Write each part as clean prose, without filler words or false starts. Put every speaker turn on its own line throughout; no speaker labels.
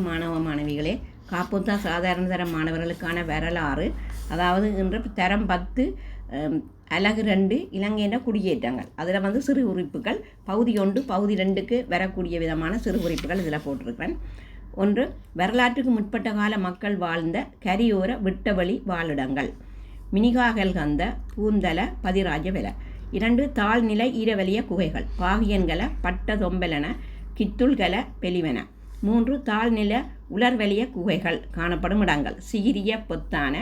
மாணவ மாணவிகளே, காப்புத்தா சாதாரண தர மாணவர்களுக்கான வரலாறு, அதாவது இன்று தரம் 10 அலகு 2 இலங்கையின் குடியேற்றங்கள். அதில் சிறு குறிப்புகள் பகுதி 1 பகுதி 2க்கு வரக்கூடிய விதமான சிறு குறிப்புகள் இதில் போட்டிருக்கிறேன். 1. வரலாற்றுக்கு முற்பட்ட கால மக்கள் வாழ்ந்த கரியோர விட்டவெளி வாழிடங்கள். மினிகாகல்கந்த பூந்தல பதிராஜவெல. 2. தாழ்நிலை ஈரவலிய குகைகள். பாகியன்கல பட்ட தொம்பலன கித்துள்கல பெலிவன. 3. தாழ்நில உலர்வலிய குகைகள் காணப்படும் இடங்கள். சிகிரிய பொத்தான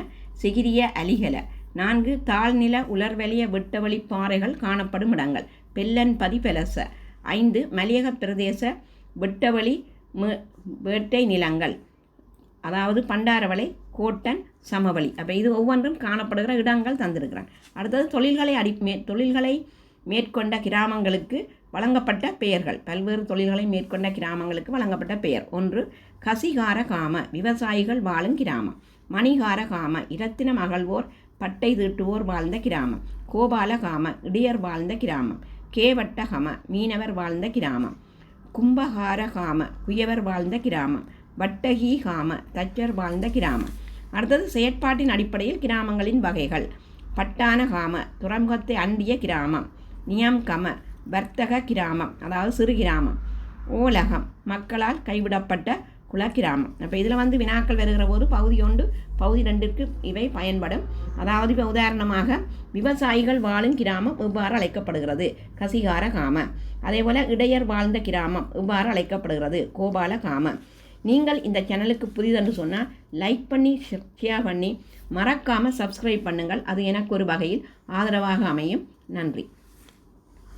சிகிரிய அலிகல. 4. தாழ்நில உலர்வலிய விட்டவெளி பாறைகள் காணப்படும் இடங்கள். பெல்லன்பதி பெலச. 5. மலையக பிரதேச விட்டவெளி வேட்டை நிலங்கள், அதாவது பண்டாரவளை கோட்டன் சமவெளி. அப்போ இது ஒவ்வொன்றும் காணப்படுகிற இடங்கள் தந்திருக்கிறான். அடுத்தது தொழில்களை மேற்கொண்ட கிராமங்களுக்கு வழங்கப்பட்ட பெயர்கள். பல்வேறு தொழில்களை மேற்கொண்ட கிராமங்களுக்கு வழங்கப்பட்ட பெயர். 1. கசிகார காம விவசாயிகள் வாழும் கிராமம். மணிகார காம இரத்தினம் அகழ்வோர் பட்டை தீட்டுவோர் வாழ்ந்த கிராமம். கோபால காம இடியர் வாழ்ந்த கிராமம். கேவட்ட கம மீனவர் வாழ்ந்த கிராமம். கும்பகார காம குயவர் வாழ்ந்த கிராமம். வட்டகி காம தச்சர் வாழ்ந்த கிராமம். அடுத்தது செயற்பாட்டின் அடிப்படையில் கிராமங்களின் வகைகள். பட்டான காம துறைமுகத்தை அண்டிய கிராமம். நியம் கம வர்த்தக கிராமம், அதாவது சிறு கிராமம். ஓலகம் மக்களால் கைவிடப்பட்ட குலக்கிராமம். அப்போ இதில் வினாக்கள் வருகிற போது பகுதி 1 பகுதி 2க்கு இவை பயன்படும். அதாவது இப்போ உதாரணமாக விவசாயிகள் வாழும் கிராமம் இவ்வாறு அழைக்கப்படுகிறது, கசிகார காம. அதே போல் இடையர் வாழ்ந்த கிராமம் இவ்வாறு அழைக்கப்படுகிறது, கோபால காம. நீங்கள் இந்த சேனலுக்கு புதிதென்று சொன்னால் லைக் பண்ணி ஷேர் பண்ணி மறக்காமல் சப்ஸ்கிரைப் பண்ணுங்கள். அது எனக்கு ஒரு வகையில் ஆதரவாக அமையும். நன்றி.